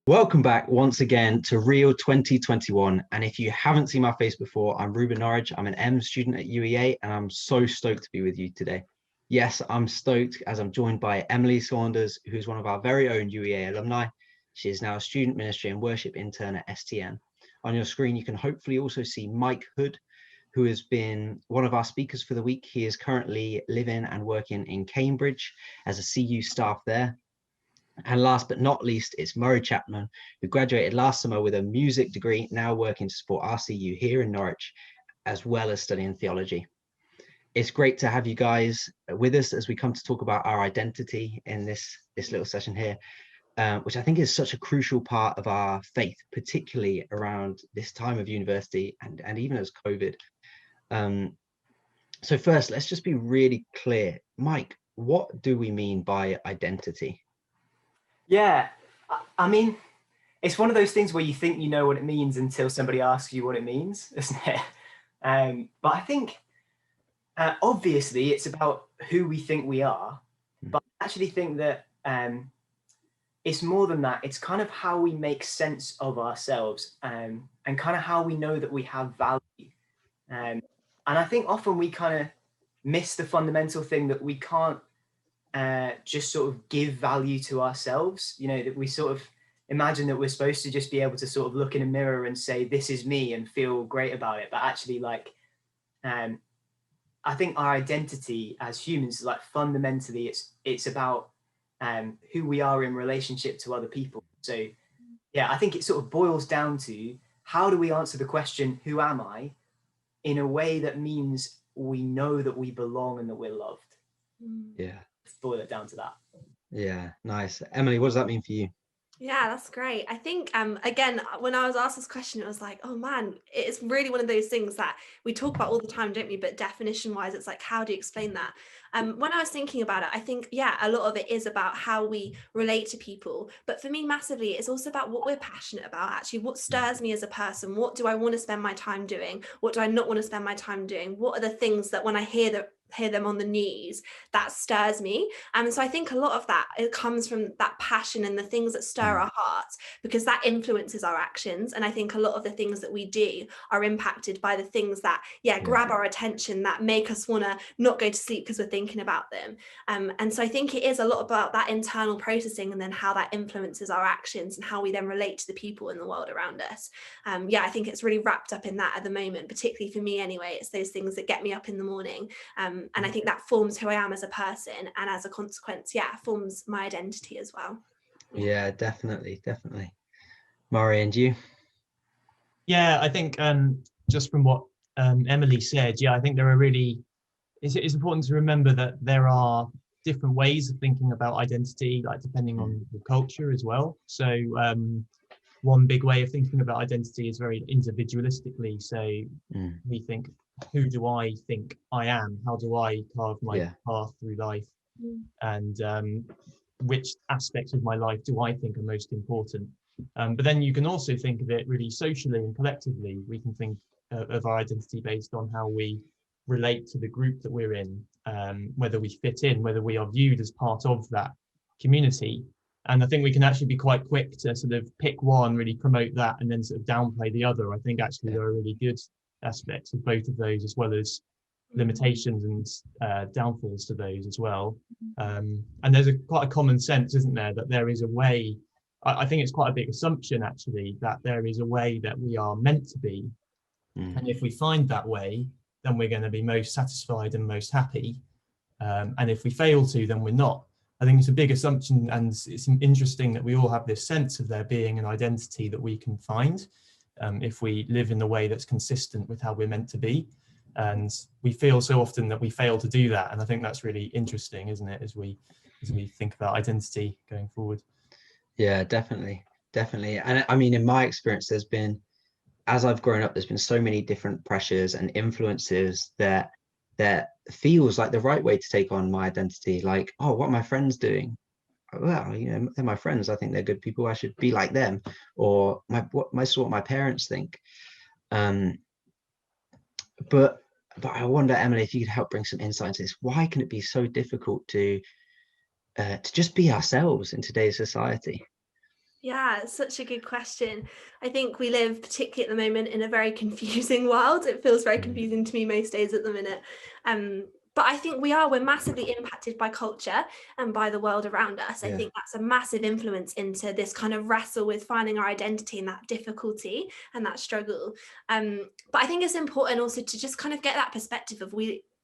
Welcome back once again to Real 2021. And if you haven't seen my face before, I'm Ruben Norwich. I'm an M student at UEA, and I'm so stoked to be with you today. Yes, I'm stoked as I'm joined by Emily Saunders, who's one of our very own UEA alumni. She is now a student ministry and worship intern at STN. On your screen, you can hopefully also see Mike Hood, who has been one of our speakers for the week. He is currently living and working in Cambridge as a CU staff there. And last but not least, it's Murray Chapman, who graduated last summer with a music degree, now working to support RCU here in Norwich, as well as studying theology. It's great to have you guys with us as we come to talk about our identity in this little session here, which I think is such a crucial part of our faith, particularly around this time of university and even as COVID. So first, let's just be really clear. Mike, what do we mean by identity? Yeah, I mean, it's one of those things where you think you know what it means until somebody asks you what it means, isn't it? But I think, obviously, it's about who we think we are. But I actually think that it's more than that. It's kind of how we make sense of ourselves and kind of how we know that we have value. And I think often we kind of miss the fundamental thing that we can't just sort of give value to ourselves, that we sort of imagine that we're supposed to just be able to sort of look in a mirror and say, this is me, and feel great about it. But actually, I think our identity as humans, fundamentally, it's about who we are in relationship to other people. So yeah, I think it sort of boils down to how do we answer the question, who am I, in a way that means we know that we belong and that we're loved. Yeah. Boil it down to that. Yeah, nice. Emily, what does that mean for you? Yeah, that's great. I think, again, when I was asked this question, it was like, oh man, it's really one of those things that we talk about all the time, don't we? But definition wise, it's like, how do you explain that? When I was thinking about it, I think, yeah, a lot of it is about how we relate to people. But for me, massively, it's also about what we're passionate about, actually, what stirs me as a person. What do I want to spend my time doing? What do I not want to spend my time doing? What are the things that when I hear them on the news, that stirs me? And so I think a lot of that, it comes from that passion and the things that stir our hearts, because that influences our actions. And I think a lot of the things that we do are impacted by the things that grab our attention, that make us want to not go to sleep because we're thinking about them. And so I think it is a lot about that internal processing, and then how that influences our actions and how we then relate to the people in the world around us. I think it's really wrapped up in that at the moment, particularly for me anyway. It's those things that get me up in the morning. And I think that forms who I am as a person, and as a consequence, forms my identity as well. Yeah, definitely. Murray, and you? Yeah, I think just from what Emily said, I think it's important to remember that there are different ways of thinking about identity, like depending on the culture as well. So one big way of thinking about identity is very individualistically. So we think, who do I think I am? How do I carve my path through life? And which aspects of my life do I think are most important? But then you can also think of it really socially and collectively. We can think of our identity based on how we relate to the group that we're in, whether we fit in, whether we are viewed as part of that community. And I think we can actually be quite quick to sort of pick one, really promote that, and then sort of downplay the other. I think actually there are really good aspects of both of those, as well as limitations and downfalls to those as well. And there's quite a common sense, isn't there, that there is a way. I think it's quite a big assumption actually, that there is a way that we are meant to be, and if we find that way, then we're going to be most satisfied and most happy, and if we fail to, then we're not. I think it's a big assumption, and it's interesting that we all have this sense of there being an identity that we can find if we live in the way that's consistent with how we're meant to be. And we feel so often that we fail to do that, and I think that's really interesting, isn't it, as we think about identity going forward. Yeah, definitely. And I mean, in my experience, as I've grown up, there's been so many different pressures and influences that feels like the right way to take on my identity. Like, oh, what are my friends doing? Well, they're my friends. I think they're good people. I should be like them. Or what my parents think. But I wonder, Emily, if you could help bring some insight into this. Why can it be so difficult to just be ourselves in today's society? Yeah, it's such a good question. I think we live, particularly at the moment, in a very confusing world. It feels very confusing to me most days at the minute. But I think we're massively impacted by culture and by the world around us. I Yeah. think that's a massive influence into this kind of wrestle with finding our identity and that difficulty and that struggle. But I think it's important also to just kind of get that perspective of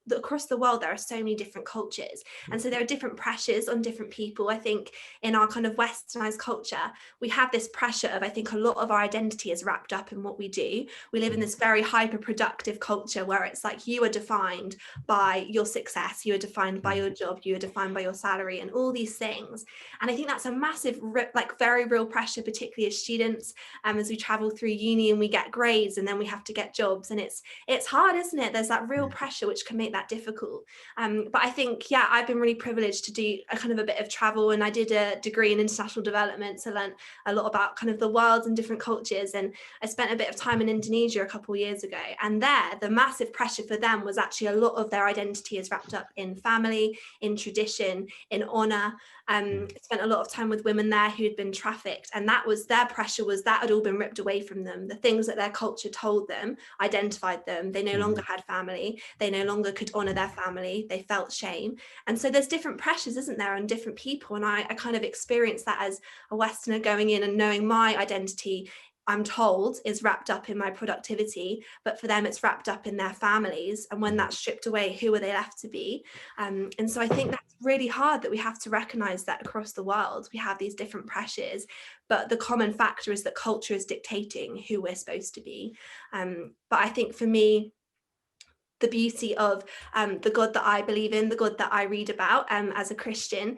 that across the world there are so many different cultures, and so there are different pressures on different people. I think in our kind of westernized culture we have this pressure of, I think a lot of our identity is wrapped up in what we do. We live in this very hyper productive culture where it's like you are defined by your success, you are defined by your job, you are defined by your salary, and all these things. And I think that's a massive like very real pressure, particularly as students, as we travel through uni and we get grades and then we have to get jobs, and it's hard, isn't it? There's that real pressure which can make that difficult. But I think, yeah, I've been really privileged to do a kind of a bit of travel, and I did a degree in international development, so learned a lot about kind of the world and different cultures. And I spent a bit of time in Indonesia a couple of years ago, and there the massive pressure for them was actually a lot of their identity is wrapped up in family, in tradition, in honor. Spent a lot of time with women there who had been trafficked, and that was their pressure, was that had all been ripped away from them. The things that their culture told them identified them. They no longer had family, they no longer could honor their family, they felt shame. And so there's different pressures, isn't there, on different people. And I kind of experienced that as a Westerner going in and knowing my identity, I'm told, is wrapped up in my productivity, but for them it's wrapped up in their families. And when that's stripped away, who are they left to be? And so I think that's really hard, that we have to recognize that across the world we have these different pressures, but the common factor is that culture is dictating who we're supposed to be. But I think for me, the beauty of the God that I believe in, the God that I read about as a Christian,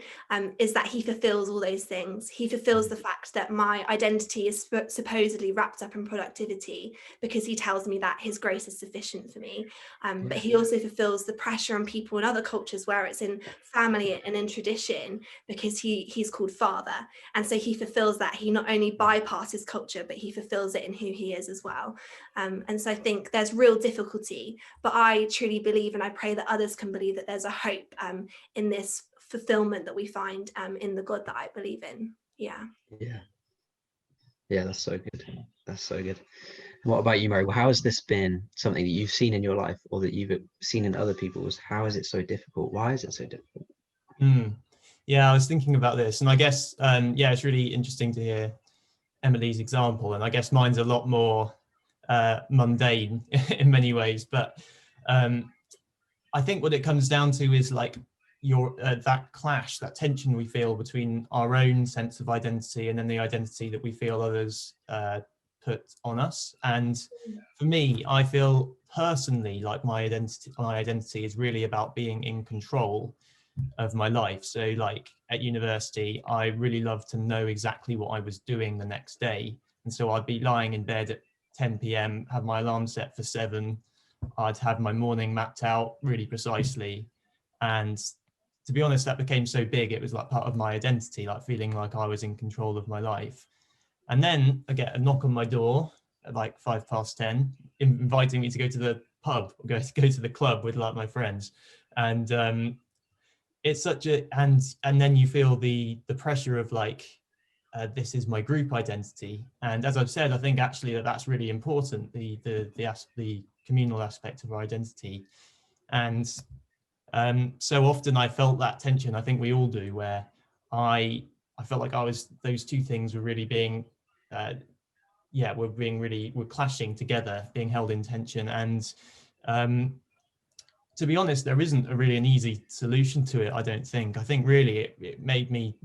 is that he fulfills all those things. He fulfills the fact that my identity is supposedly wrapped up in productivity, because he tells me that his grace is sufficient for me. But he also fulfills the pressure on people in other cultures where it's in family and in tradition, because he's called Father. And so he fulfills that. He not only bypasses culture, but he fulfills it in who he is as well. And so I think there's real difficulty, but I truly believe, and I pray that others can believe, that there's a hope in this fulfillment that we find in the God that I believe in. Yeah. Yeah, that's so good. That's so good. And what about you, Mary? Well, how has this been something that you've seen in your life, or that you've seen in other people's? How is it so difficult? Why is it so difficult? Yeah, I was thinking about this, and I guess yeah, it's really interesting to hear Emily's example, and I guess mine's a lot more mundane in many ways, but I think what it comes down to is like your that clash, that tension we feel between our own sense of identity and then the identity that we feel others put on us. And for me, I feel personally like my identity is really about being in control of my life. So like at university, I really love to know exactly what I was doing the next day. And so I'd be lying in bed at 10 p.m, have my alarm set for 7. I'd have my morning mapped out really precisely. And to be honest, that became so big, it was like part of my identity, like feeling like I was in control of my life. And then I get a knock on my door at like 10:05, inviting me to go to the pub, or go to the club with like my friends. And it's such a, and then you feel the pressure of like, this is my group identity. And as I've said, I think actually that's really important, the communal aspect of our identity. And so often I felt that tension, I think we all do, where I felt like those two things were really being, we're clashing together, being held in tension. And to be honest, there isn't really an easy solution to it, I don't think. I think really it made me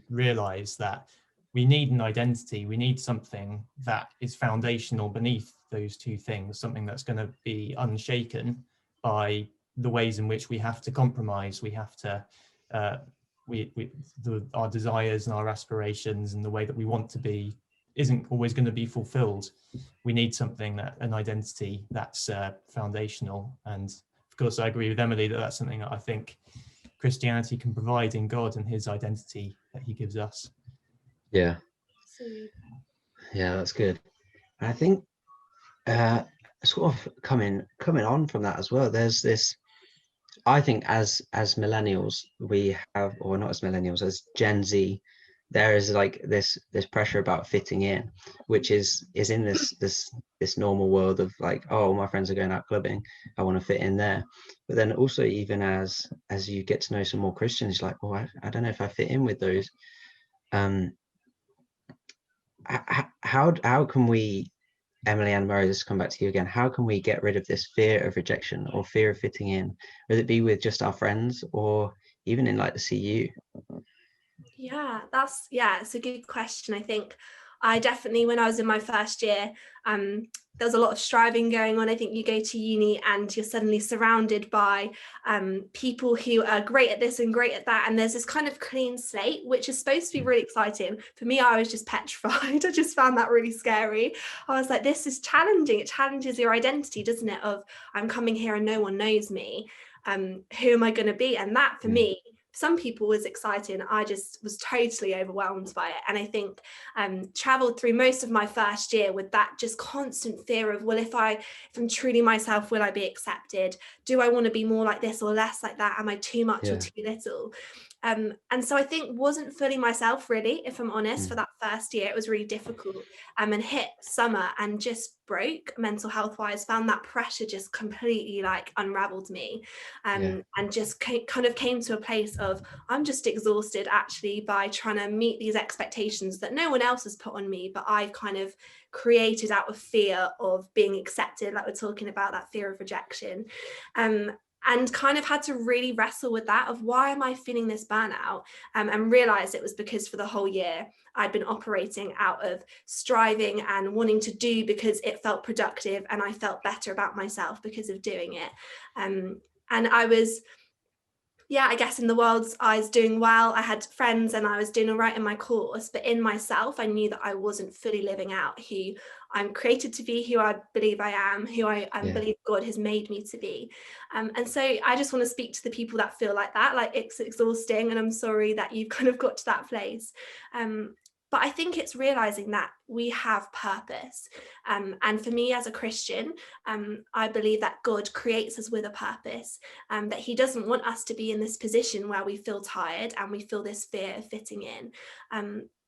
realize that we need an identity. We need something that is foundational beneath those two things, something that's going to be unshaken by the ways in which we have to compromise. We have to, our desires and our aspirations and the way that we want to be isn't always going to be fulfilled. We need something, an identity that's foundational. And of course, I agree with Emily that that's something that I think Christianity can provide in God and his identity that he gives us. Yeah, that's good. And I think sort of coming on from that as well, there's this, I think as millennials we have, or not as millennials, as Gen Z, there is like this pressure about fitting in, which is in this normal world of like, oh, my friends are going out clubbing, I want to fit in there. But then also, even as you get to know some more Christians, like, oh, I don't know if I fit in with those. How can we, Emily and Murray, just come back to you again, how can we get rid of this fear of rejection or fear of fitting in, whether it be with just our friends or even in like the CU? Yeah, it's a good question. I think I definitely, when I was in my first year, there was a lot of striving going on. I think you go to uni and you're suddenly surrounded by people who are great at this and great at that. And there's this kind of clean slate, which is supposed to be really exciting. For me, I was just petrified. I just found that really scary. I was like, this is challenging. It challenges your identity, doesn't it? Of I'm coming here and no one knows me. Who am I going to be? And that for me, some people was exciting. I just was totally overwhelmed by it. And I think traveled through most of my first year with that just constant fear of, well, if I'm truly myself, will I be accepted? Do I want to be more like this or less like that? Am I too much or too little? And so I think wasn't fully myself, really, if I'm honest, for that first year. It was really difficult, and hit summer and just broke mental health wise, found that pressure just completely like unraveled me, and just kind of came to a place of I'm just exhausted actually by trying to meet these expectations that no one else has put on me, but I've kind of created out of fear of being accepted, like we're talking about, that fear of rejection. And kind of had to really wrestle with that of why am I feeling this burnout, and realize it was because for the whole year I'd been operating out of striving and wanting to do because it felt productive and I felt better about myself because of doing it. And I was, I guess in the world's eyes doing well. I had friends and I was doing all right in my course, but in myself, I knew that I wasn't fully living out who I'm created to be, who I believe I am, who I believe God has made me to be. And so I just want to speak to the people that feel like that, like it's exhausting, and I'm sorry that you've kind of got to that place. But I think it's realizing that we have purpose. And for me as a Christian, I believe that God creates us with a purpose, that he doesn't want us to be in this position where we feel tired and we feel this fear of fitting in.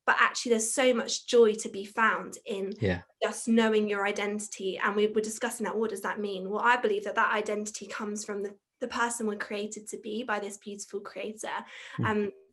But actually there's so much joy to be found in just knowing your identity. And we were discussing that. What does that mean? Well, I believe that identity comes from the person we're created to be by this beautiful creator.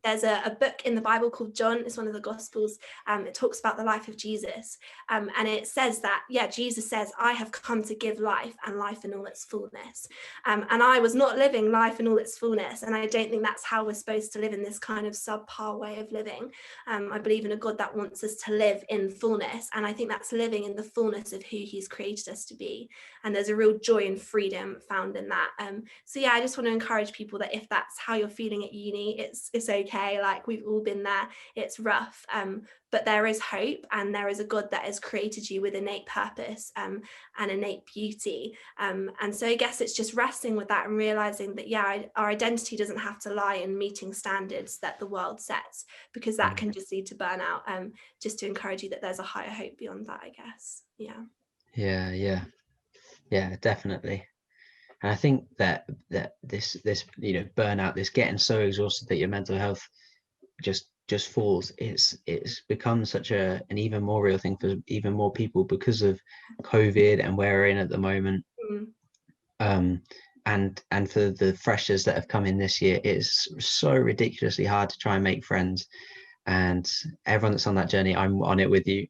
There's a book in the Bible called John. It's one of the Gospels. It talks about the life of Jesus. And it says that, Jesus says, I have come to give life and life in all its fullness. And I was not living life in all its fullness. And I don't think that's how we're supposed to live in this kind of subpar way of living. I believe in a God that wants us to live in fullness. And I think that's living in the fullness of who he's created us to be. And there's a real joy and freedom found in that. So I just want to encourage people that if that's how you're feeling at uni, it's okay. Like we've all been there. It's rough, but there is hope, and there is a God that has created you with innate purpose and innate beauty. And so I guess it's just resting with that and realizing that our identity doesn't have to lie in meeting standards that the world sets, because that can just lead to burnout. Just to encourage you that there's a higher hope beyond that, I guess. Yeah, definitely. And I think that this burnout, this getting so exhausted that your mental health just falls, it's become such an even more real thing for even more people because of COVID and where we're in at the moment. And for the freshers that have come in this year, it's so ridiculously hard to try and make friends. And everyone that's on that journey, I'm on it with you.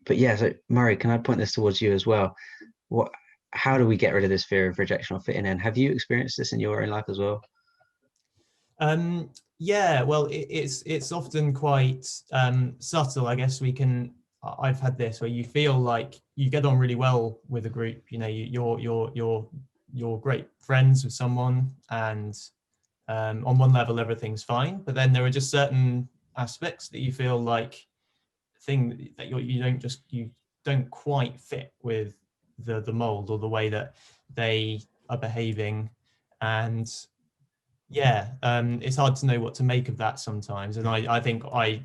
But so Murray, can I point this towards you as well? How do we get rid of this fear of rejection or fitting in? Have you experienced this in your own life as well? Well, it's often quite subtle. I guess I've had this where you feel like you get on really well with a group. You're great friends with someone, and on one level everything's fine, but then there are just certain aspects that you feel like you don't quite fit with the mold or the way that they are behaving. And it's hard to know what to make of that sometimes. And I think I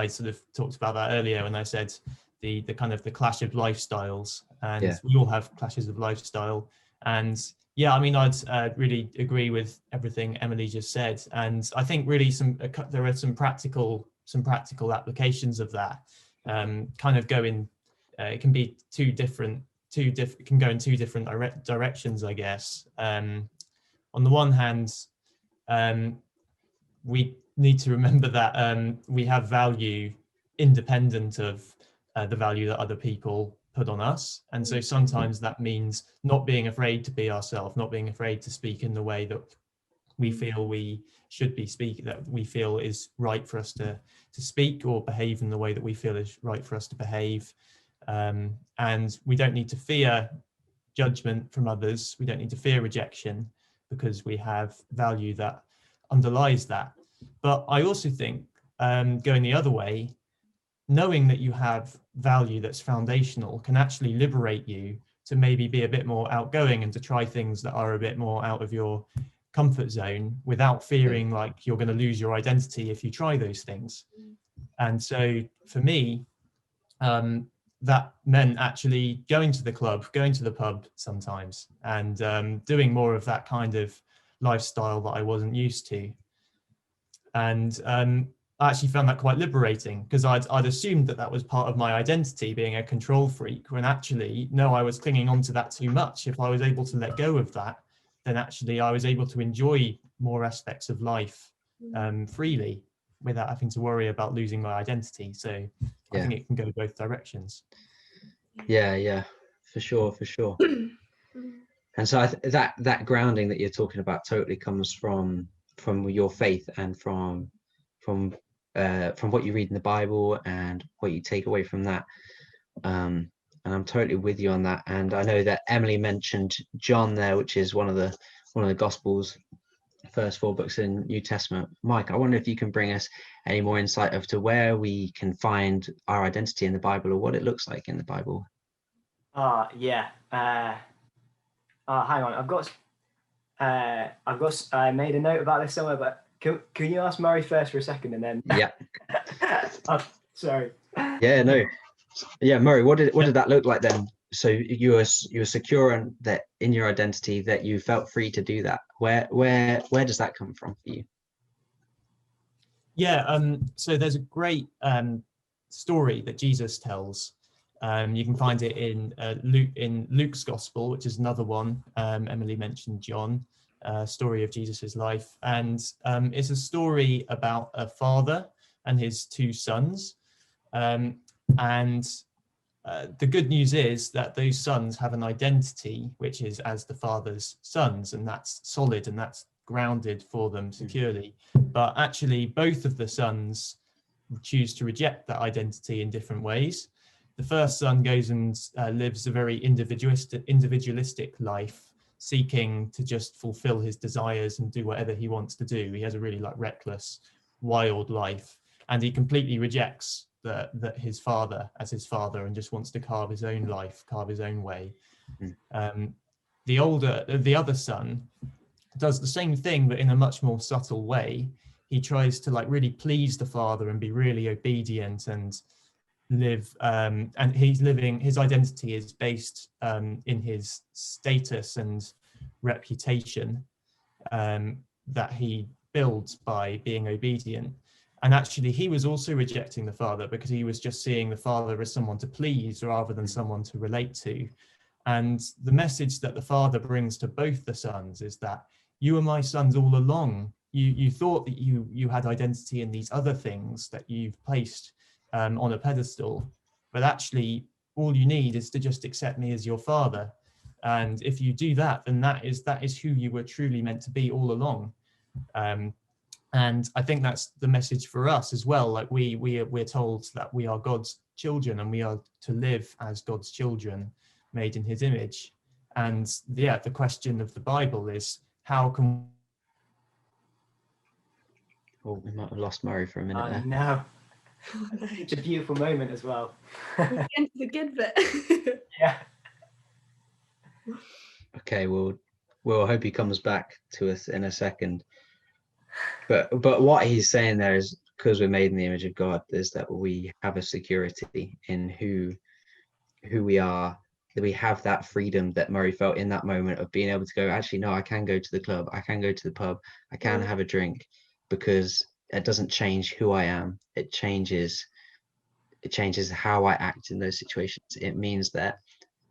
sort of talked about that earlier when I said the kind of the clash of lifestyles, and we all have clashes of lifestyle, and Yeah, I mean, I'd really agree with everything Emily just said, and I think really there are some practical applications of that. Kind of going, it can be it can go in two different directions, I guess. On the one hand, we need to remember that we have value independent of the value that other people put on us. And so sometimes that means not being afraid to be ourselves, not being afraid to speak in the way that we feel we should be speaking, that we feel is right for us to speak, or behave in the way that we feel is right for us to behave. And we don't need to fear judgment from others. We don't need to fear rejection, because we have value that underlies that. But I also think, going the other way, knowing that you have value that's foundational can actually liberate you to maybe be a bit more outgoing and to try things that are a bit more out of your comfort zone, without fearing like you're going to lose your identity if you try those things. And so for me, that meant actually going to the club, going to the pub sometimes, and doing more of that kind of lifestyle that I wasn't used to. And I actually found that quite liberating, because I'd assumed that was part of my identity, being a control freak, when actually, no, I was clinging on to that too much. If I was able to let go of that, then actually I was able to enjoy more aspects of life freely, without having to worry about losing my identity. So I think it can go both directions. Yeah, for sure. And so that grounding that you're talking about totally comes from your faith, and from what you read in the Bible and what you take away from that. And I'm totally with you on that. And I know that Emily mentioned John there, which is one of the Gospels, first 4 books in New Testament. Mike, I wonder if you can bring us any more insight as to where we can find our identity in the Bible, or what it looks like in the Bible. Yeah. Hang on. I made a note about this somewhere, but can you ask Murray first for a second, and then? Yeah. Oh, sorry. Yeah, no. Yeah, Murray, what did that look like then? So you were secure in your identity, that you felt free to do that. Where does that come from for you? Yeah, so there's a great story that Jesus tells. You can find it in Luke's Gospel, which is another one. Emily mentioned John, story of Jesus's life, and it's a story about a father and his 2 sons. The good news is that those sons have an identity which is as the father's sons, and that's solid and that's grounded for them securely. But actually, both of the sons choose to reject that identity in different ways. The first son goes and lives a very individualistic life, seeking to just fulfill his desires and do whatever he wants to do. He has a really reckless, wild life, and he completely rejects his father as his father, and just wants to carve his own life, carve his own way. The other son does the same thing, but in a much more subtle way. He tries to really please the father and be really obedient and live, and his identity is based in his status and reputation that he builds by being obedient. And actually, he was also rejecting the father, because he was just seeing the father as someone to please rather than someone to relate to. And the message that the father brings to both the sons is that you were my sons all along. You thought that you had identity in these other things that you've placed on a pedestal, but actually all you need is to just accept me as your father. And if you do that, then that is who you were truly meant to be all along. And I think that's the message for us as well. We're told that we are God's children, and we are to live as God's children, made in his image. And the question of the Bible is, how can... Oh, we might have lost Murray for a minute there. No. It's a beautiful moment as well. Into the good bit. Yeah. Okay, we'll hope he comes back to us in a second. But what he's saying there is, because we're made in the image of God, is that we have a security in who we are we have that freedom that Murray felt in that moment of being able to go, actually, no, I can go to the club, I can go to the pub, I can have a drink, because it doesn't change who I am. It changes how I act in those situations. It means that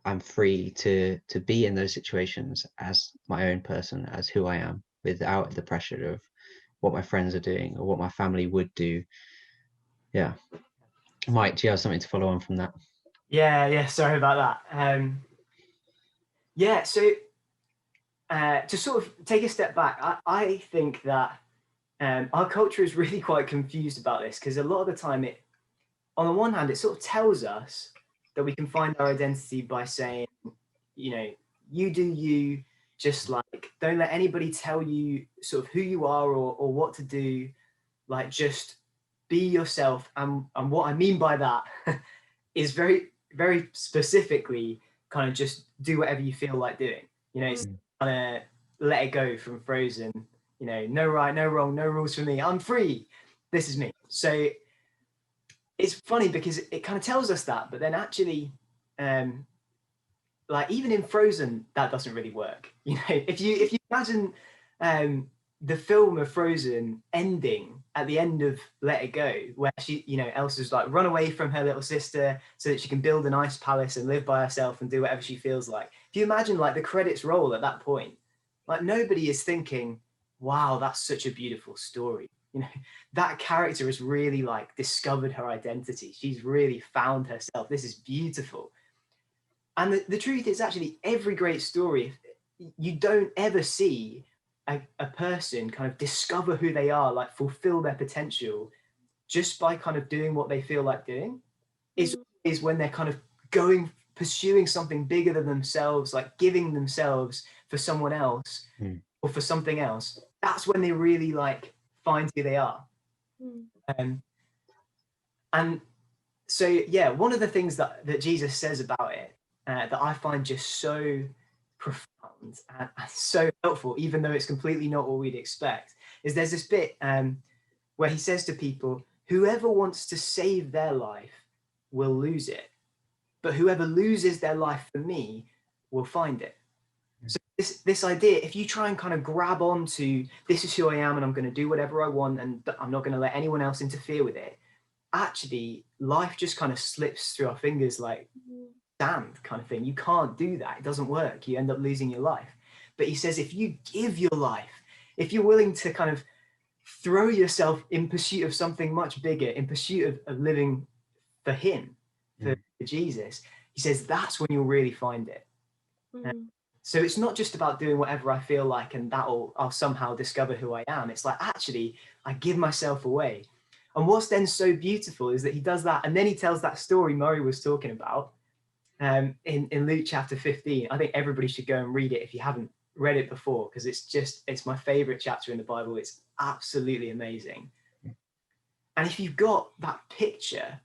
I'm free to be in those situations as my own person, as who I am, without the pressure of what my friends are doing or what my family would do. Yeah. Mike, do you have something to follow on from that? Yeah, sorry about that. Yeah, so to sort of take a step back, I think that our culture is really quite confused about this, because a lot of the time, on the one hand, it sort of tells us that we can find our identity by saying, you know, you do you, just like, don't let anybody tell you sort of who you are or what to do, like, just be yourself. And what I mean by that is very, very specifically kind of just do whatever you feel like doing. You know, it's kind of Let It Go from Frozen, you know, no right, no wrong, no rules for me. I'm free. This is me. So it's funny because it kind of tells us that, but then actually, like, even in Frozen, that doesn't really work. You know, if you imagine the film of Frozen ending at the end of Let It Go, where she, you know, Elsa's like run away from her little sister so that she can build an ice palace and live by herself and do whatever she feels like. If you imagine like the credits roll at that point, like nobody is thinking, wow, that's such a beautiful story. You know, that character has really like discovered her identity. She's really found herself. This is beautiful. And the truth is, actually, every great story, you don't ever see a person kind of discover who they are, like fulfill their potential just by kind of doing what they feel like doing. Is when they're kind of pursuing something bigger than themselves, like giving themselves for someone else or for something else. That's when they really like find who they are. And so, yeah, one of the things that Jesus says about it that I find just so profound and so helpful, even though it's completely not what we'd expect, is there's this bit where he says to people, whoever wants to save their life will lose it, but whoever loses their life for me will find it. So this idea, if you try and kind of grab onto, this is who I am and I'm going to do whatever I want and I'm not going to let anyone else interfere with it, actually life just kind of slips through our fingers like sand kind of thing. You can't do that. It doesn't work. You end up losing your life. But he says, if you give your life, if you're willing to kind of throw yourself in pursuit of something much bigger, in pursuit of living for him, for Jesus, he says, that's when you'll really find it. So it's not just about doing whatever I feel like and I'll somehow discover who I am. It's like, actually, I give myself away. And what's then so beautiful is that he does that. And then he tells that story Murray was talking about in Luke chapter 15. I think everybody should go and read it if you haven't read it before, because it's my favorite chapter in the Bible. It's absolutely amazing. And if you've got that picture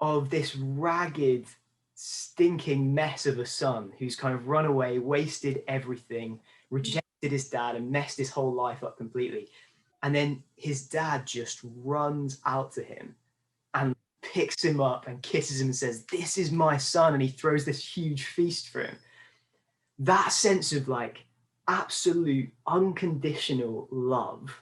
of this ragged, stinking mess of a son who's kind of run away, wasted everything, rejected his dad and messed his whole life up completely. And then his dad just runs out to him and picks him up and kisses him and says, this is my son. And he throws this huge feast for him. That sense of like absolute unconditional love.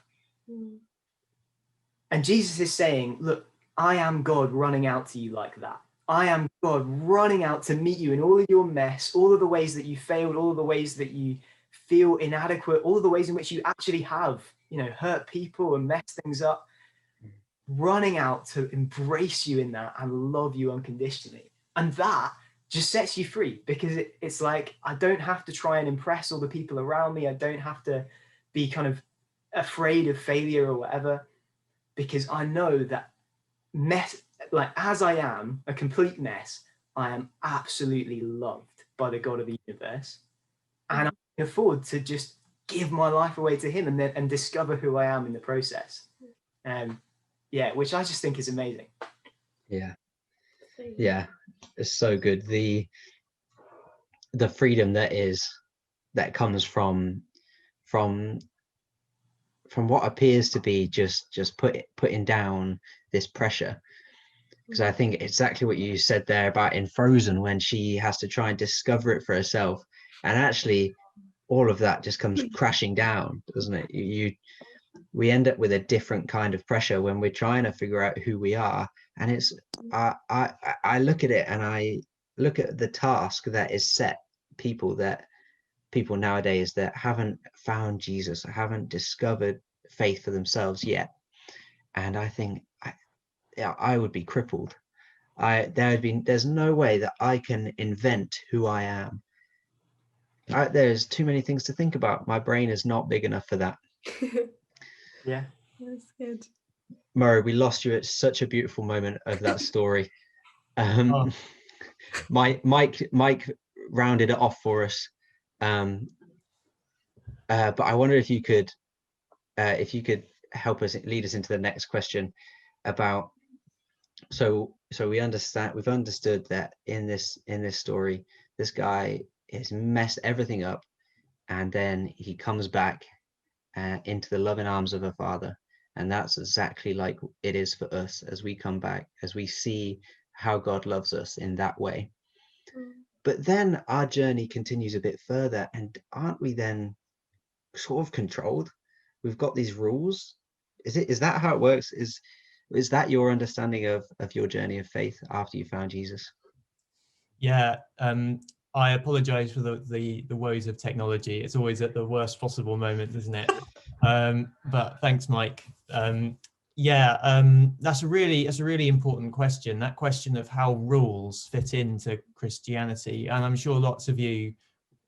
And Jesus is saying, look, I am God running out to you like that. I am God running out to meet you in all of your mess, all of the ways that you failed, all of the ways that you feel inadequate, all of the ways in which you actually have, you know, hurt people and messed things up, running out to embrace you in that and love you unconditionally. And that just sets you free, because it's like, I don't have to try and impress all the people around me. I don't have to be kind of afraid of failure or whatever, because I know that like as I am a complete mess, I am absolutely loved by the God of the universe, and I can afford to just give my life away to him and discover who I am in the process. Which I just think is amazing. Yeah, it's so good. The freedom that comes from what appears to be just putting down this pressure. because I think exactly what you said there about in Frozen, when she has to try and discover it for herself, and actually all of that just comes crashing down, doesn't it? We end up with a different kind of pressure when we're trying to figure out who we are. And it's I look at it, and I look at the task that is set people nowadays that haven't found Jesus, haven't discovered faith for themselves yet. And I think I would be crippled. There's no way that I can invent who I am. There's too many things to think about. My brain is not big enough for that. Yeah. That's good. Murray, we lost you at such a beautiful moment of that story. Oh. Mike rounded it off for us. But I wonder if you could help us, lead us into the next question about, so we've understood that in this story, this guy has messed everything up, and then he comes back into the loving arms of a father. And that's exactly like it is for us as we come back, as we see how God loves us in that way. But then our journey continues a bit further, and aren't we then sort of controlled? We've got these rules. Is that how it works? Is that your understanding of your journey of faith after you found Jesus? Yeah, I apologize for the woes of technology. It's always at the worst possible moment, isn't it? But thanks, Mike. That's a really important question. That question of how rules fit into Christianity, and I'm sure lots of you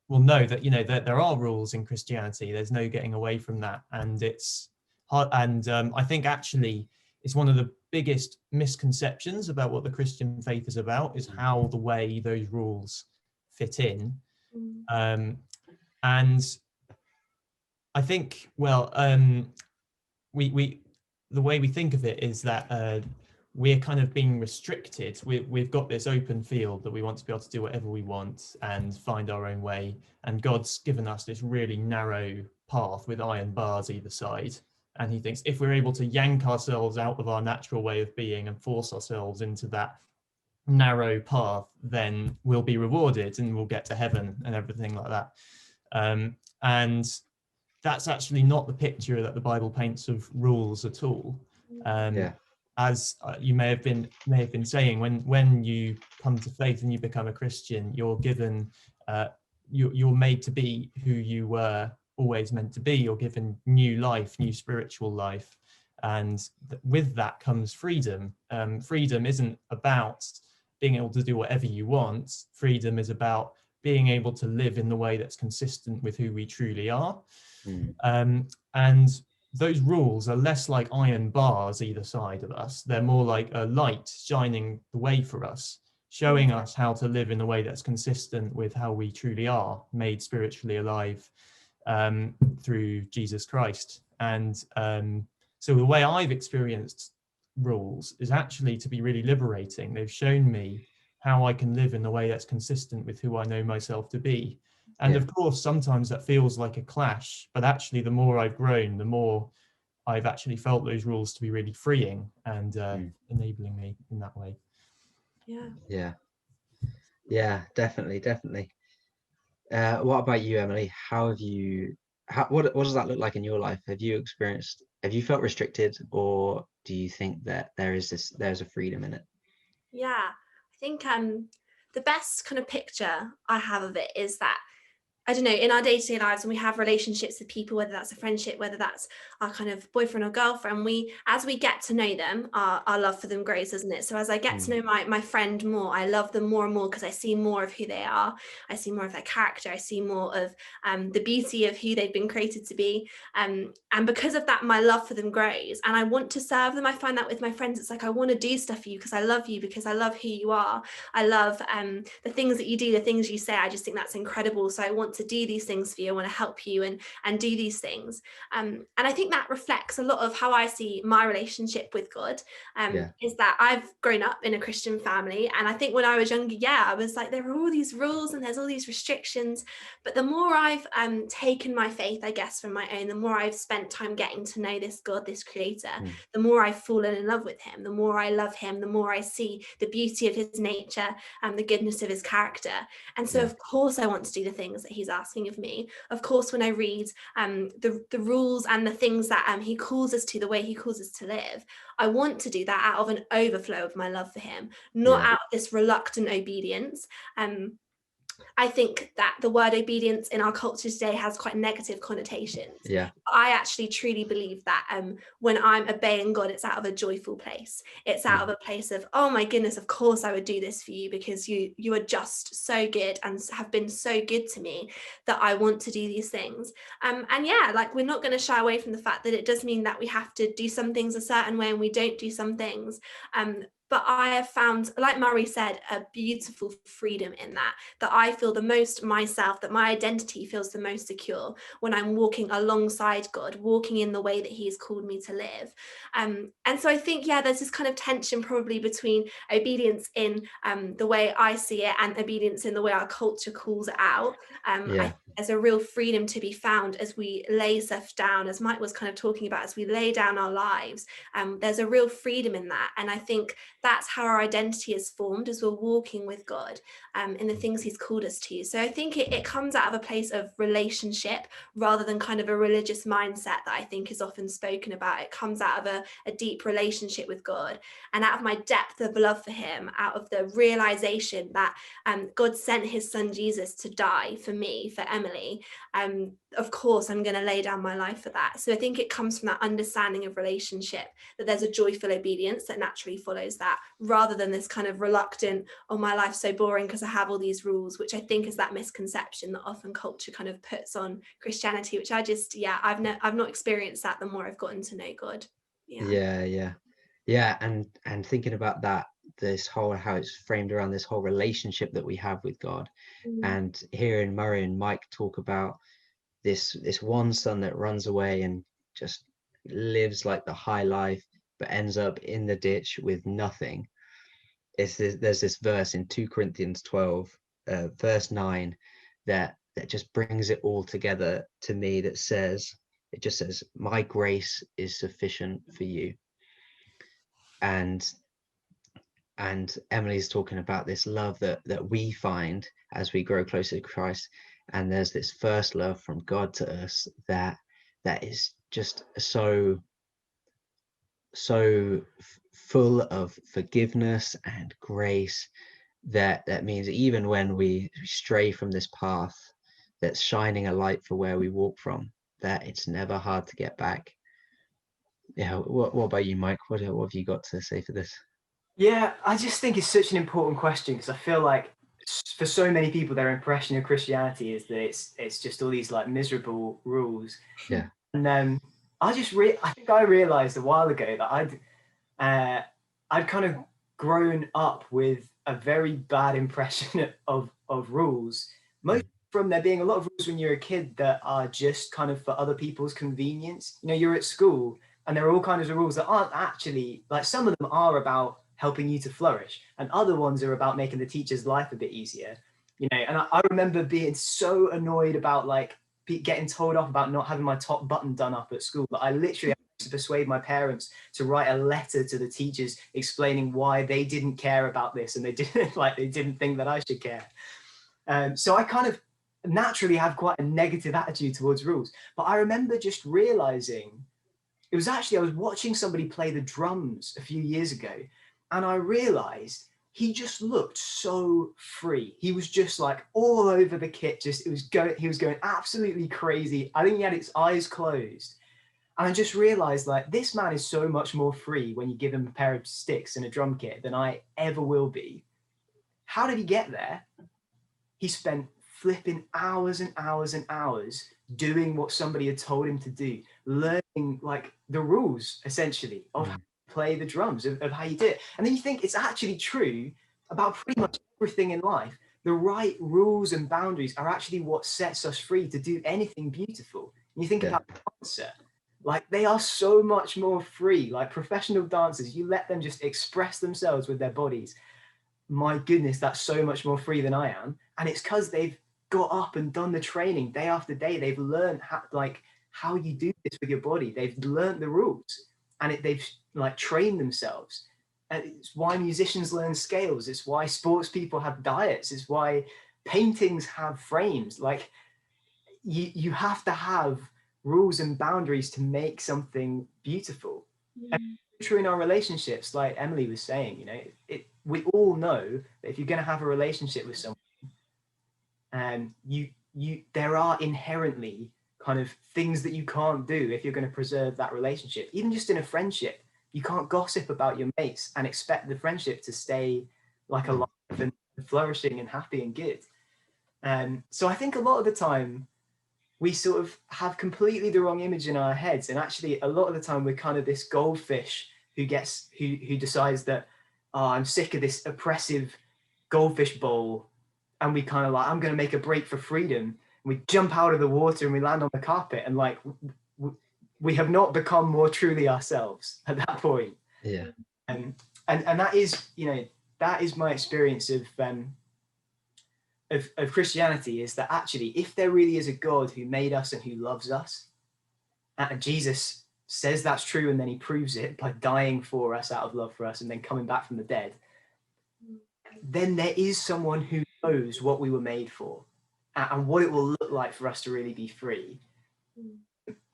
will know that that there are rules in Christianity. There's no getting away from that, and it's hard. And I think actually it's one of the biggest misconceptions about what the Christian faith is about, is how the way those rules fit in. And I think, we the way we think of it is that we're kind of being restricted. We've got this open field that we want to be able to do whatever we want and find our own way. And God's given us this really narrow path with iron bars either side. And he thinks if we're able to yank ourselves out of our natural way of being and force ourselves into that narrow path, then we'll be rewarded and we'll get to heaven and everything like that. And that's actually not the picture that the Bible paints of rules at all. As you may have been saying, when you come to faith and you become a Christian, you're given, you're made to be who you were always meant to be. You're given new life, new spiritual life, and with that comes freedom. Freedom isn't about being able to do whatever you want. Freedom is about being able to live in the way that's consistent with who we truly are. And those rules are less like iron bars either side of us. They're more like a light shining the way for us, showing us how to live in a way that's consistent with how we truly are, made spiritually alive through Jesus Christ. And so the way I've experienced rules is actually to be really liberating. They've shown me how I can live in a way that's consistent with who I know myself to be. And of course, sometimes that feels like a clash, but actually the more I've grown, the more I've actually felt those rules to be really freeing and enabling me in that way. Yeah, definitely. What about you, Emily? What does that look like in your life? Have you felt restricted, or do you think that there's a freedom in it? Yeah, I think the best kind of picture I have of it is that, I don't know, in our day-to-day lives, when we have relationships with people, whether that's a friendship, whether that's our kind of boyfriend or girlfriend, as we get to know them, our love for them grows, doesn't it? So as I get to know my friend more, I love them more and more because I see more of who they are. I see more of their character. I see more of the beauty of who they've been created to be. And because of that, my love for them grows, and I want to serve them. I find that with my friends, it's like, I want to do stuff for you because I love you, because I love who you are. I love the things that you do, the things you say. I just think that's incredible. So I want to do these things for you. I want to help you and do these things. And I think that reflects a lot of how I see my relationship with God. Is that I've grown up in a Christian family, and I think when I was younger, I was like, there are all these rules and there's all these restrictions. But the more I've taken my faith, I guess, from my own, the more I've spent time getting to know this God, this creator, the more I've fallen in love with him, the more I love him, the more I see the beauty of his nature and the goodness of his character. And so of course I want to do the things that he's asking of me. Of course, when I read the rules and the things that he calls us to, the way he calls us to live, I want to do that out of an overflow of my love for him, not out of this reluctant obedience. I think that the word obedience in our culture today has quite negative connotations. I actually truly believe that when I'm obeying God, it's out of a joyful place. It's out of a place of, oh my goodness, of course I would do this for you, because you are just so good and have been so good to me that I want to do these things. And like, we're not going to shy away from the fact that it does mean that we have to do some things a certain way and we don't do some things. But I have found, like Murray said, a beautiful freedom in that I feel the most myself, that my identity feels the most secure when I'm walking alongside God, walking in the way that he's called me to live. And so I think, there's this kind of tension probably between obedience in the way I see it and obedience in the way our culture calls it out. I think there's a real freedom to be found as we lay stuff down, as Mike was kind of talking about, as we lay down our lives. There's a real freedom in that. And I think that's how our identity is formed, as we're walking with God in the things he's called us to. So I think it comes out of a place of relationship rather than kind of a religious mindset that I think is often spoken about. It comes out of a deep relationship with God, and out of my depth of love for him, out of the realization that God sent his son Jesus to die for me, for Emily. Of course, I'm going to lay down my life for that. So I think it comes from that understanding of relationship, that there's a joyful obedience that naturally follows that, rather than this kind of reluctant, oh, my life's so boring because I have all these rules, which I think is that misconception that often culture kind of puts on Christianity, which I just, I've not experienced that the more I've gotten to know God. And thinking about that, this whole, how it's framed around this whole relationship that we have with God, and hearing Murray and Mike talk about this one son that runs away and just lives like the high life but ends up in the ditch with nothing. There's this verse in 2 Corinthians 12 verse 9 that just brings it all together to me, that says, it just says, my grace is sufficient for you. And Emily's talking about this love that we find as we grow closer to Christ, and there's this first love from God to us that is just so full of forgiveness and grace, that means even when we stray from this path that's shining a light for where we walk from, that it's never hard to get back. What about you, Mike? What have you got to say for this? I just think it's such an important question, because I feel like for so many people, their impression of Christianity is that it's just all these like miserable rules. And I think I realized a while ago that I'd kind of grown up with a very bad impression of rules, most from there being a lot of rules when you're a kid that are just kind of for other people's convenience. You're at school and there are all kinds of rules that aren't actually, like, some of them are about helping you to flourish, and other ones are about making the teacher's life a bit easier. And I remember being so annoyed about like getting told off about not having my top button done up at school, that I literally had to persuade my parents to write a letter to the teachers explaining why they didn't care about this, and they didn't think that I should care. So I kind of naturally have quite a negative attitude towards rules. But I remember just realizing, it was actually, I was watching somebody play the drums a few years ago, and I realized he just looked so free. He was just like all over the kit. He was going absolutely crazy. I think he had his eyes closed. And I just realized, like, this man is so much more free when you give him a pair of sticks and a drum kit than I ever will be. How did he get there? He spent flipping hours and hours and hours doing what somebody had told him to do, learning like the rules essentially of how to play the drums, of how you do it. And then you think it's actually true about pretty much everything in life. the right rules and boundaries are actually what sets us free to do anything beautiful. And you think Yeah. about a dancer, like they are so much more free. Like professional dancers, you let them just express themselves with their bodies. My goodness, that's so much more free than I am. And it's because they've got up and done the training day after day. They've learned how you do this with your body. They've learned the rules, and they've like trained themselves. And it's why musicians learn scales. It's why sports people have diets. It's why paintings have frames. Like you have to have rules and boundaries to make something beautiful. And true in our relationships, like Emily was saying, you know, we all know that if you're going to have a relationship with someone, there are inherently kind of things that you can't do if you're going to preserve that relationship. Even just in a friendship, you can't gossip about your mates and expect the friendship to stay like alive and flourishing and happy and good. So I think a lot of the time we sort of have completely the wrong image in our heads, and actually a lot of the time we're kind of this goldfish who decides that, oh, I'm sick of this oppressive goldfish bowl, and we kind of like, I'm going to make a break for freedom, and we jump out of the water and we land on the carpet, and like we have not become more truly ourselves at that point. Yeah. And that is, you know, that is my experience of Christianity, is that actually, if there really is a God who made us and who loves us, and Jesus says that's true, and then he proves it by dying for us out of love for us and then coming back from the dead, then there is someone who knows what we were made for and what it will look like for us to really be free.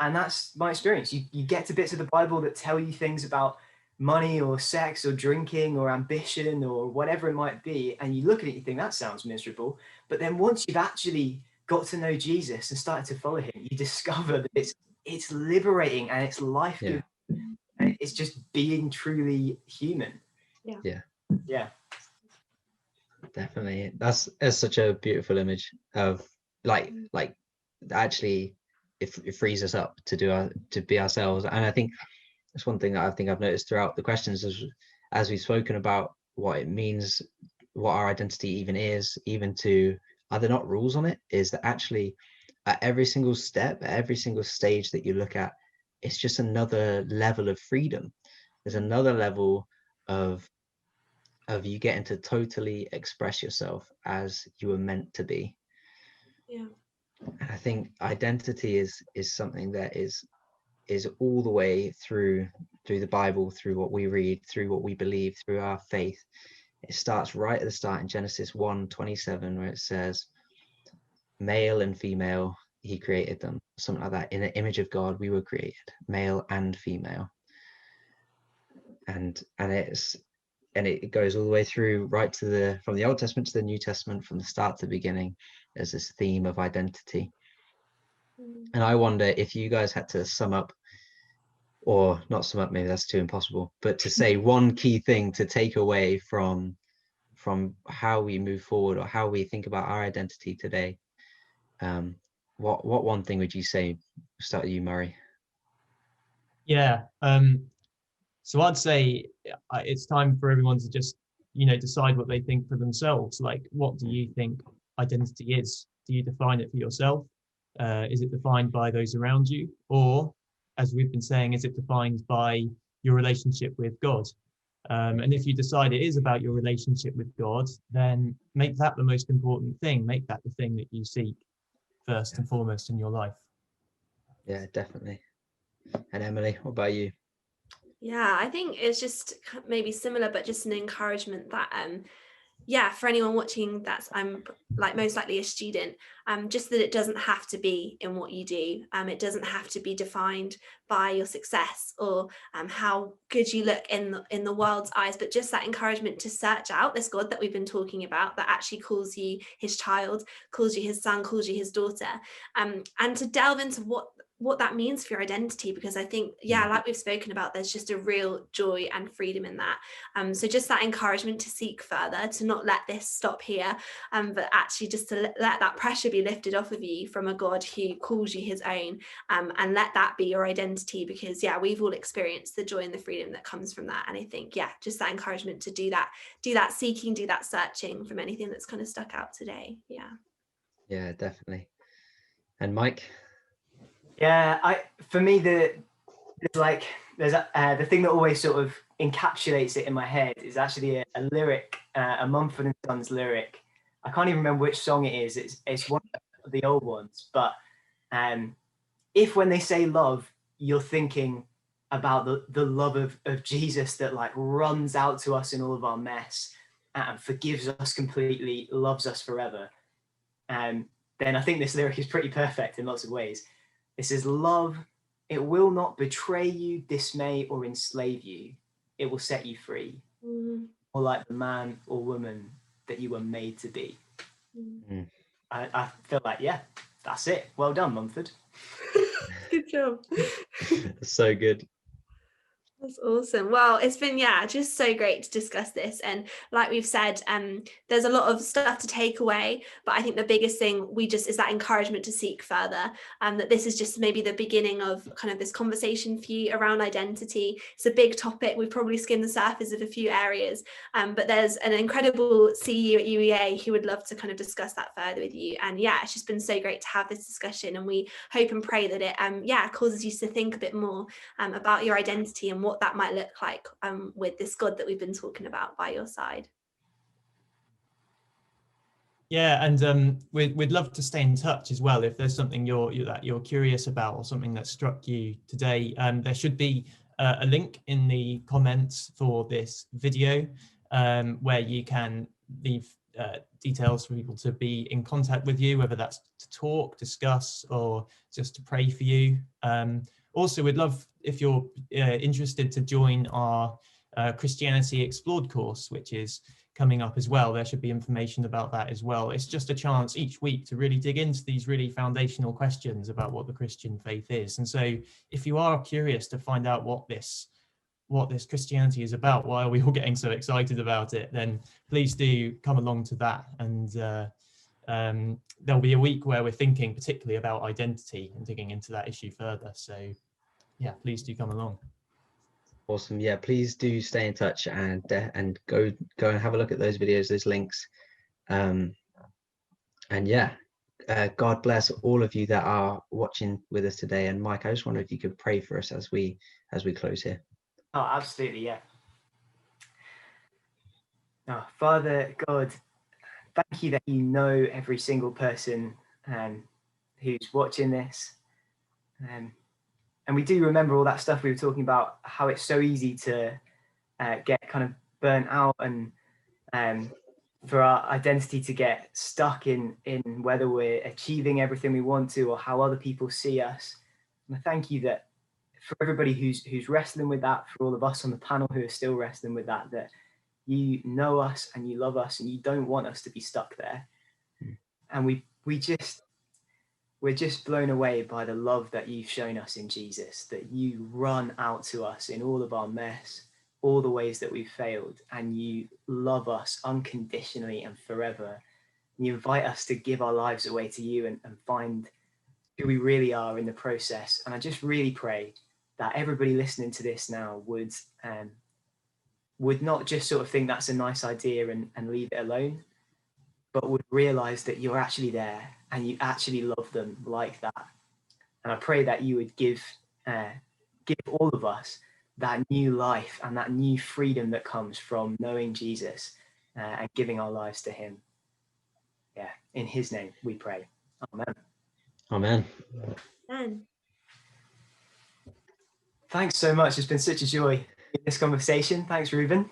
And that's my experience. You get to bits of the Bible that tell you things about money or sex or drinking or ambition or whatever it might be, and you look at it, you think that sounds miserable. But then once you've actually got to know Jesus and started to follow him, you discover that it's liberating and it's life-giving. Yeah. And it's just being truly human. Yeah. Definitely. That's such a beautiful image of like actually it frees us up to be ourselves. And I think that's one thing that I've noticed throughout the questions is, as we've spoken about what it means, what our identity even is, even to other not rules on it, is that actually at every single step, at every single stage that you look at, it's just another level of freedom. There's another level of you getting to totally express yourself as you were meant to be. Yeah. And I think identity is something that is all the way through the Bible, through what we read, through what we believe, through our faith. It starts right at the start in Genesis 1:27, where it says, male and female, he created them, something like that. In the image of God, we were created, male and female. And it goes all the way through, right to from the Old Testament to the New Testament, from the start to the beginning. There's this theme of identity. And I wonder if you guys had to sum up, or not sum up, maybe that's too impossible, but to say one key thing to take away from how we move forward or how we think about our identity today, what one thing would you say? We'll start with you, Murray. Yeah. So I'd say it's time for everyone to just, decide what they think for themselves. Like, what do you think identity is? Do you define it for yourself? Is it defined by those around you? Or, as we've been saying, is it defined by your relationship with God? And if you decide it is about your relationship with God, then make that the most important thing. Make that the thing that you seek first and foremost in your life. Yeah, definitely. And Emily, what about you? Yeah, I think it's just maybe similar, but just an encouragement that for anyone watching that's like most likely a student, just that it doesn't have to be in what you do. It doesn't have to be defined by your success or how good you look in the world's eyes, but just that encouragement to search out this God that we've been talking about, that actually calls you his child, calls you his son, calls you his daughter, and to delve into what that means for your identity, because I think, yeah, like we've spoken about, there's just a real joy and freedom in that. So just that encouragement to seek further, to not let this stop here, but actually just to let that pressure be lifted off of you from a God who calls you his own, and let that be your identity, because yeah, we've all experienced the joy and the freedom that comes from that. And I think, yeah, just that encouragement to do that seeking, do that searching from anything that's kind of stuck out today. Yeah, definitely. And Mike? Yeah, for me, there's the thing that always sort of encapsulates it in my head is actually a lyric, a Mumford & Sons lyric. I can't even remember which song it is. It's one of the old ones. But if when they say love, you're thinking about the love of Jesus that like runs out to us in all of our mess and forgives us completely, loves us forever, then I think this lyric is pretty perfect in lots of ways. It says, love, it will not betray you, dismay, or enslave you. It will set you free. Or like the man or woman that you were made to be. I feel like, yeah, that's it. Well done, Mumford. Good job. So good. That's awesome. Well, it's been, just so great to discuss this. And like we've said, there's a lot of stuff to take away, but I think the biggest thing is that encouragement to seek further, that this is just maybe the beginning of kind of this conversation for you around identity. It's a big topic. We've probably skimmed the surface of a few areas, but there's an incredible CU at UEA who would love to kind of discuss that further with you. And yeah, it's just been so great to have this discussion, and we hope and pray that it causes you to think a bit more about your identity and what that might look like with this God that we've been talking about by your side. Yeah, and we'd love to stay in touch as well. If there's something you're curious about or something that struck you today, there should be a link in the comments for this video where you can leave details for people to be in contact with you, whether that's to talk, discuss, or just to pray for you. Also, we'd love if you're interested to join our Christianity Explored course, which is coming up as well. There should be information about that as well. It's just a chance each week to really dig into these really foundational questions about what the Christian faith is. And so if you are curious to find out what this Christianity is about, why are we all getting so excited about it, then please do come along to that. And there'll be a week where we're thinking particularly about identity and digging into that issue further. So yeah, please do come along. Awesome. Yeah, please do stay in touch and go and have a look at those videos, those links. And yeah, God bless all of you that are watching with us today. And Mike, I just wonder if you could pray for us as we close here. Oh, absolutely, yeah. Oh, Father God, thank you that you know every single person who's watching this. And we do remember all that stuff we were talking about, how it's so easy to get kind of burnt out and for our identity to get stuck in whether we're achieving everything we want to or how other people see us. And I thank you that for everybody who's wrestling with that, for all of us on the panel who are still wrestling with that, that you know us and you love us and you don't want us to be stuck there. And we're just blown away by the love that you've shown us in Jesus, that you run out to us in all of our mess, all the ways that we've failed, and you love us unconditionally and forever. And you invite us to give our lives away to you and find who we really are in the process. And I just really pray that everybody listening to this now would not just sort of think that's a nice idea and leave it alone, but would realize that you're actually there and you actually love them like that. And I pray that you would give all of us that new life and that new freedom that comes from knowing Jesus and giving our lives to him. Yeah, in his name we pray. Amen. Amen. Amen. Thanks so much. It's been such a joy in this conversation. Thanks, Ruben.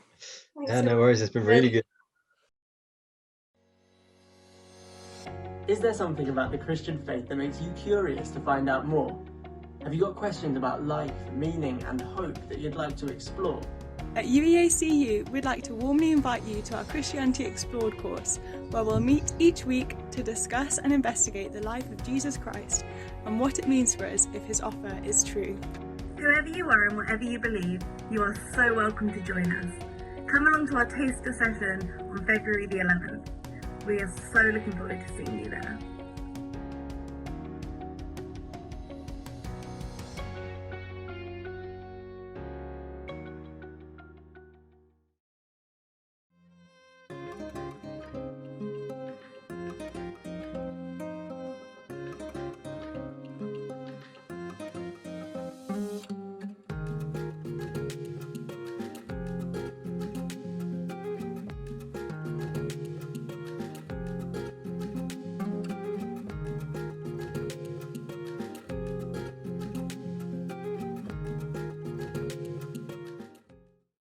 Yeah, no worries. It's been really good. Is there something about the Christian faith that makes you curious to find out more? Have you got questions about life, meaning, and hope that you'd like to explore? At UEACU, we'd like to warmly invite you to our Christianity Explored course, where we'll meet each week to discuss and investigate the life of Jesus Christ and what it means for us if his offer is true. Whoever you are and whatever you believe, you are so welcome to join us. Come along to our taster session on February the 11th. We are so looking forward to seeing you there.